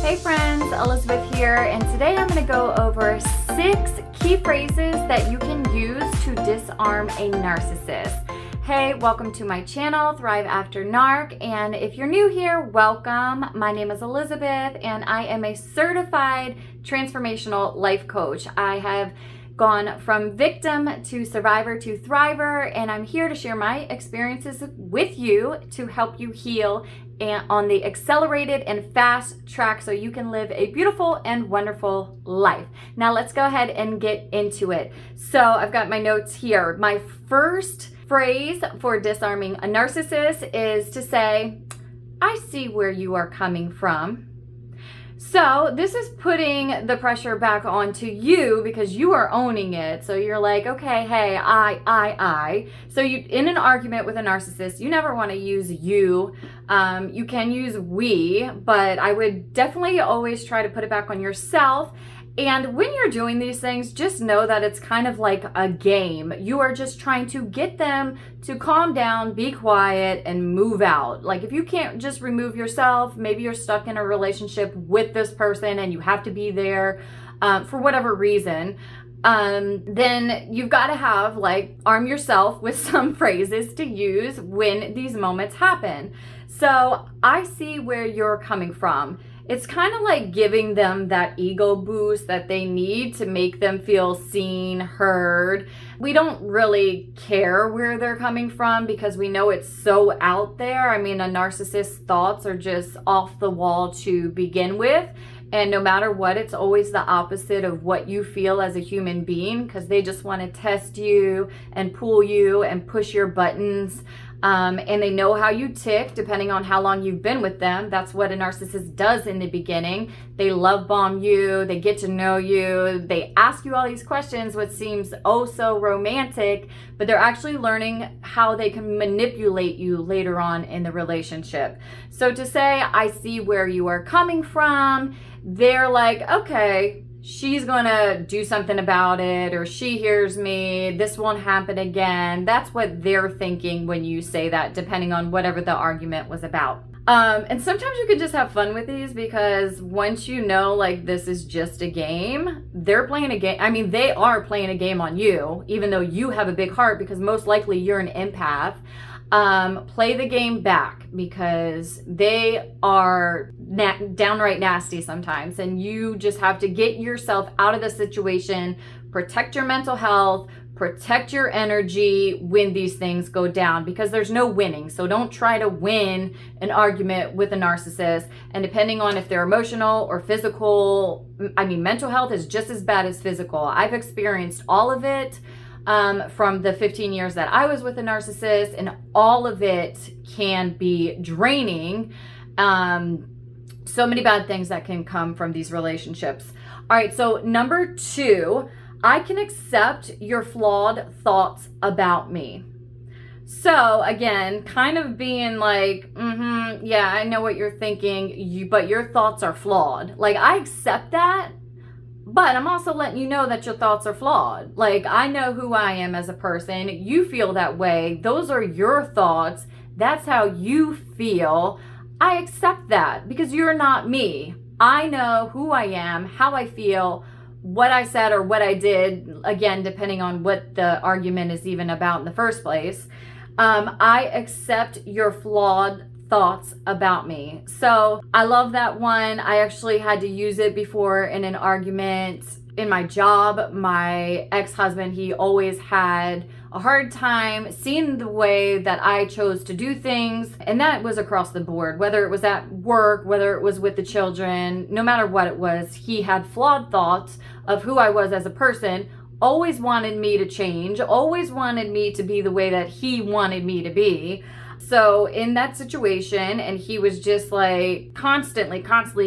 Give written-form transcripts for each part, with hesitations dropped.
Hey friends, Elizabeth here, and today I'm going to go over 6 key phrases that you can use to disarm a narcissist. Hey, welcome to my channel, Thrive After Narc, and if you're new here, welcome. My name is Elizabeth, and I am a Certified Transformational Life Coach. I have gone from victim to survivor to thriver, and I'm here to share my experiences with you to help you heal and on the accelerated and fast track so you can live a beautiful and wonderful life. Now let's go ahead and get into it. So I've got my notes here. My first phrase for disarming a narcissist is to say, I see where you are coming from. So this is putting the pressure back onto you because you are owning it. So you're like, okay, hey, I. So you, in an argument with a narcissist, you never want to use you. You can use we, but I would definitely always try to put it back on yourself. And when you're doing these things, just know that it's kind of like a game. You are just trying to get them to calm down, be quiet, and move out. Like if you can't just remove yourself, maybe you're stuck in a relationship with this person and you have to be there for whatever reason, then you've got to have arm yourself with some phrases to use when these moments happen. So I see where you're coming from. It's kind of like giving them that ego boost that they need to make them feel seen, heard. We don't really care where they're coming from because we know it's so out there. I mean, a narcissist's thoughts are just off the wall to begin with. And no matter what, it's always the opposite of what you feel as a human being because they just want to test you and pull you and push your buttons. And they know how you tick depending on how long you've been with them. That's what a narcissist does in the beginning. They love bomb you. They get to know you. They ask you all these questions, what seems oh so romantic, but they're actually learning how they can manipulate you later on in the relationship. So to say, I see where you are coming from, they're like, okay, she's gonna do something about it, or she hears me, this won't happen again. That's what they're thinking when you say that, depending on whatever the argument was about. And sometimes you can just have fun with these because once you know this is just a game, they're playing a game. I mean, they are playing a game on you, even though you have a big heart because most likely you're an empath. Play the game back because they are downright nasty sometimes, and you just have to get yourself out of the situation, protect your mental health, protect your energy when these things go down because there's no winning. So don't try to win an argument with a narcissist. And depending on if they're emotional or physical, I mean, mental health is just as bad as physical. I've experienced all of it. From the 15 years that I was with a narcissist, and all of it can be draining. So many bad things that can come from these relationships. All right, so number 2, I can accept your flawed thoughts about me. So again, kind of being like, yeah, I know what you're thinking, but your thoughts are flawed. I accept that. But I'm also letting you know that your thoughts are flawed. I know who I am as a person. You feel that way. Those are your thoughts. That's how you feel. I accept that because you're not me. I know who I am, how I feel, what I said or what I did, again, depending on what the argument is even about in the first place. I accept your flawed thoughts about me. So I love that one. I actually had to use it before in an argument in my job. My ex-husband, he always had a hard time seeing the way that I chose to do things. And that was across the board, whether it was at work, whether it was with the children, no matter what it was, he had flawed thoughts of who I was as a person, always wanted me to change, always wanted me to be the way that he wanted me to be. So in that situation, and he was just constantly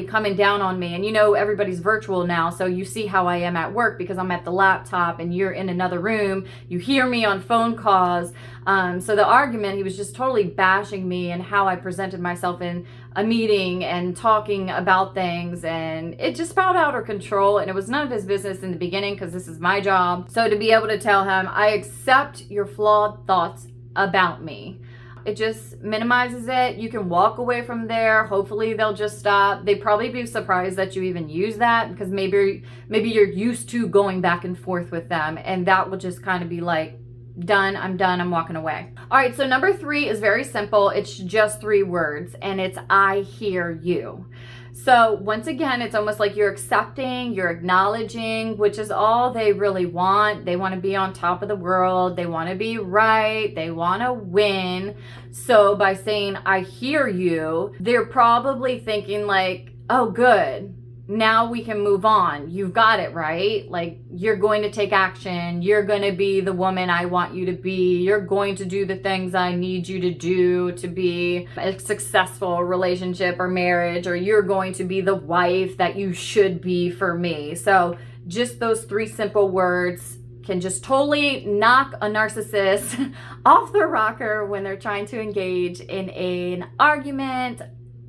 coming down on me. And everybody's virtual now, so you see how I am at work because I'm at the laptop and you're in another room. You hear me on phone calls. So the argument, he was just totally bashing me and how I presented myself in a meeting and talking about things, and it just spiraled out of control, and it was none of his business in the beginning because this is my job. So to be able to tell him, I accept your flawed thoughts about me. It just minimizes it. You can walk away from there. Hopefully they'll just stop. They'd probably be surprised that you even use that, because maybe you're used to going back and forth with them, and that will just kind of be like, done, I'm walking away. All right, so number 3 is very simple. It's just 3 words, and it's I hear you. So once again, it's almost like you're accepting, you're acknowledging, which is all they really want. They want to be on top of the world. They want to be right. They want to win. So by saying, I hear you, they're probably thinking like, oh, good. Now we can move on. You've got it, right? Like, you're going to take action. You're going to be the woman I want you to be. You're going to do the things I need you to do to be a successful relationship or marriage, or you're going to be the wife that you should be for me. So just those 3 simple words can just totally knock a narcissist off the rocker when they're trying to engage in an argument.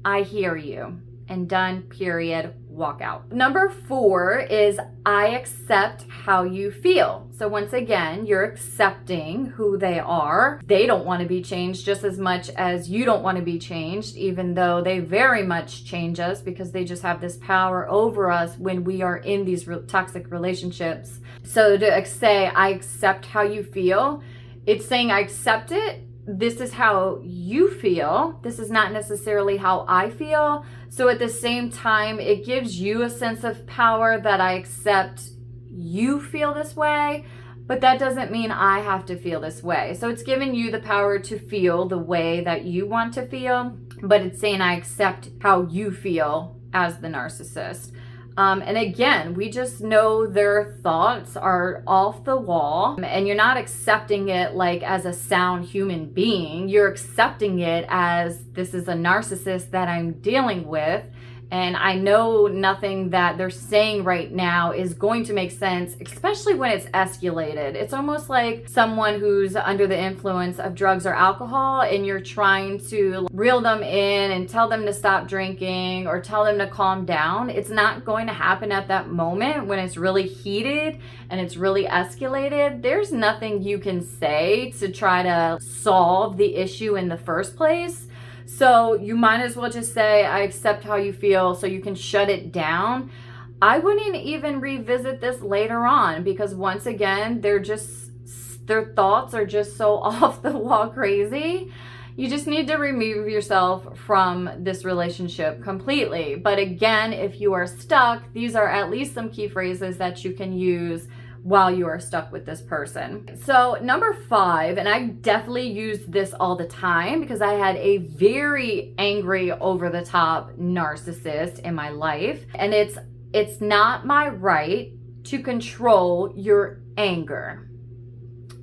I hear you. And done, period. Walk out. Number 4 is I accept how you feel. So once again, you're accepting who they are. They don't want to be changed just as much as you don't want to be changed, even though they very much change us, because they just have this power over us when we are in these toxic relationships. So to say, I accept how you feel, it's saying I accept it. This is how you feel. This is not necessarily how I feel. So at the same time, it gives you a sense of power that I accept you feel this way, but that doesn't mean I have to feel this way. So it's giving you the power to feel the way that you want to feel, but it's saying I accept how you feel as the narcissist. And again, we just know their thoughts are off the wall, and you're not accepting it like as a sound human being. You're accepting it as, this is a narcissist that I'm dealing with, and I know nothing that they're saying right now is going to make sense, especially when it's escalated. It's almost like someone who's under the influence of drugs or alcohol, and you're trying to reel them in and tell them to stop drinking or tell them to calm down. It's not going to happen at that moment when it's really heated and it's really escalated. There's nothing you can say to try to solve the issue in the first place. So you might as well just say, I accept how you feel, so you can shut it down. I wouldn't even revisit this later on, because once again, their thoughts are just so off the wall crazy. You just need to remove yourself from this relationship completely. But again, if you are stuck, these are at least some key phrases that you can use while you are stuck with this person. So number 5, and I definitely use this all the time because I had a very angry, over the top narcissist in my life. And it's not my right to control your anger.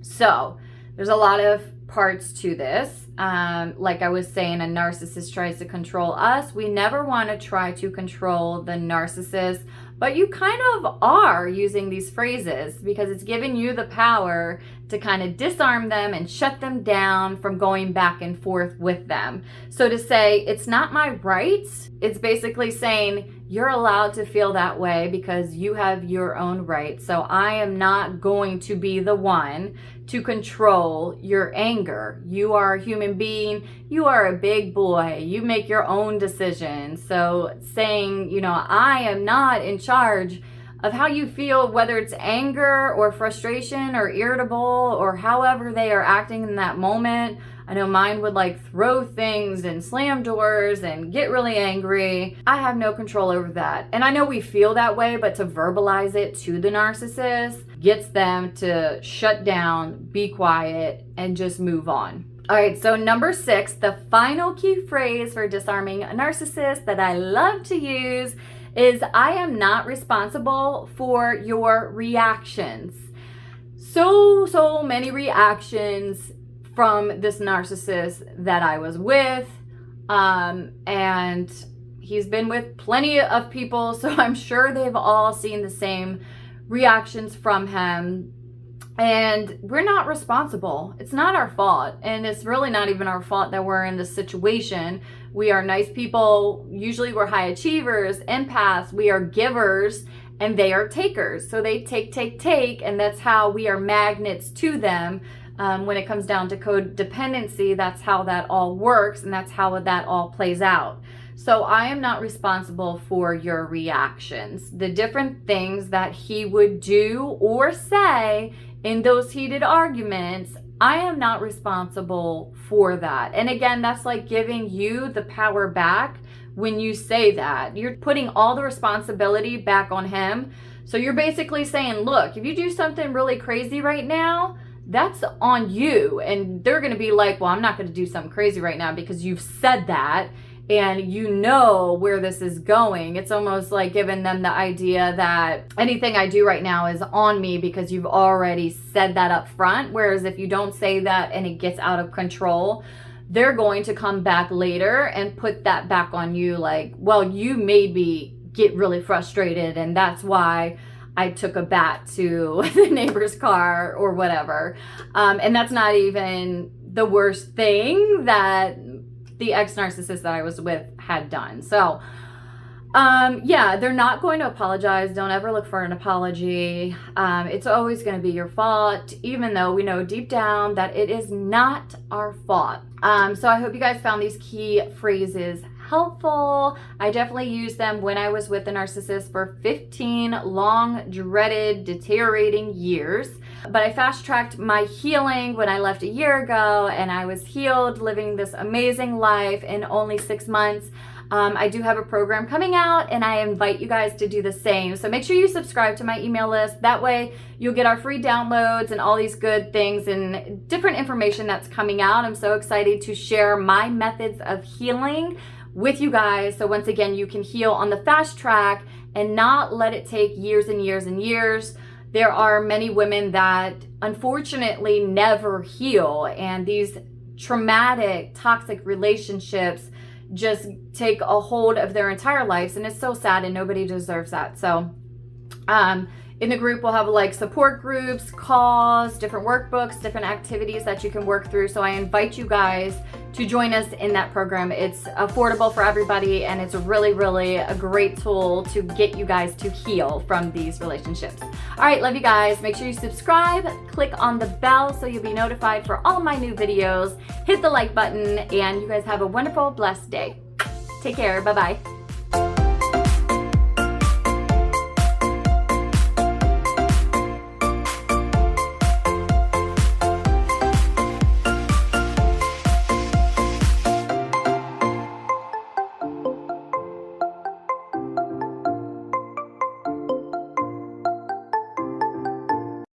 So there's a lot of parts to this. Like I was saying, a narcissist tries to control us. We never want to try to control the narcissist, but you kind of are using these phrases because it's giving you the power to kind of disarm them and shut them down from going back and forth with them. So to say, it's not my right, it's basically saying, you're allowed to feel that way because you have your own right. So I am not going to be the one to control your anger. You are a human being. You are a big boy. You make your own decisions. So saying, I am not in charge of how you feel, whether it's anger or frustration or irritable or however they are acting in that moment. I know mine would throw things and slam doors and get really angry. I have no control over that. And I know we feel that way, but to verbalize it to the narcissist gets them to shut down, be quiet, and just move on. All right, so number 6, the final key phrase for disarming a narcissist that I love to use is, I am not responsible for your reactions. So many reactions from this narcissist that I was with, and he's been with plenty of people, so I'm sure they've all seen the same reactions from him. And we're not responsible. It's not our fault, and it's really not even our fault that we're in this situation. We are nice people. Usually we're high achievers, empaths. We are givers, and they are takers. So they take, and that's how we are magnets to them. when it comes down to codependency, that's how that all works, and that's how that all plays out. So I am not responsible for your reactions. The different things that he would do or say in those heated arguments, I am not responsible for that. And again, that's like giving you the power back when you say that. You're putting all the responsibility back on him. So you're basically saying, look, if you do something really crazy right now, that's on you. And they're going to be like, well, I'm not going to do something crazy right now because you've said that. And you know where this is going. It's almost like giving them the idea that anything I do right now is on me because you've already said that up front. Whereas if you don't say that and it gets out of control, they're going to come back later and put that back on you. Like, well, you made me get really frustrated, and that's why I took a bat to the neighbor's car or whatever. And that's not even the worst thing that the ex-narcissist that I was with had done. So, yeah, they're not going to apologize. Don't ever look for an apology. It's always going to be your fault, even though we know deep down that it is not our fault. So I hope you guys found these key phrases helpful. I definitely used them when I was with the narcissist for 15 long, dreaded, deteriorating years. But I fast-tracked my healing when I left a year ago, and I was healed, living this amazing life in only 6 months. I do have a program coming out, and I invite you guys to do the same. So make sure you subscribe to my email list. That way you'll get our free downloads and all these good things and different information that's coming out. I'm so excited to share my methods of healing with you guys. So once again, you can heal on the fast track and not let it take years and years and years. There are many women that unfortunately never heal, and these traumatic, toxic relationships just take a hold of their entire lives, and it's so sad, and nobody deserves that. So in the group, we'll have like support groups, calls, different workbooks, different activities that you can work through. So I invite you guys to join us in that program. It's affordable for everybody, and it's really, really a great tool to get you guys to heal from these relationships. All right, love you guys. Make sure you subscribe, click on the bell so you'll be notified for all my new videos. Hit the like button, and you guys have a wonderful, blessed day. Take care. Bye-bye.